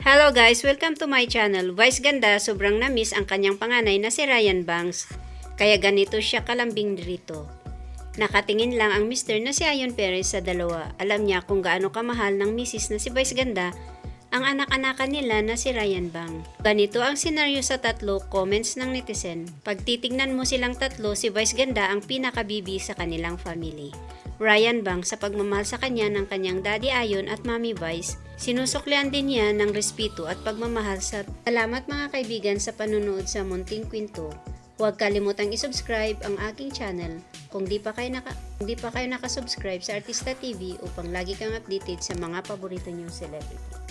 Hello guys! Welcome to my channel. Vice ganda, sobrang na-miss ang kanyang panganay na si Ryan Banks. Kaya ganito siya kalambing dito. Nakatingin lang ang mister na si Ayon Perez sa dalawa. Alam niya kung gaano kamahal ng misis na si Vice ganda ang anak-anakan nila na si Ryan Bang. Ganito ang senaryo sa tatlo, comments ng netizen. Pag titignan mo silang tatlo, si Vice ganda ang pinakabibi sa kanilang family. Ryan Bang sa pagmamahal sa kanya ng kanyang daddy Ayon at mommy Vice, sinusuklian din niya ng respeto at pagmamahal sa salamat mga kaibigan sa panunood sa Munting Kwento. Huwag kalimutang i-subscribe ang aking channel kung di pa kayo nakasubscribe sa Artista TV upang lagi kang updated sa mga paborito niyong celebrity.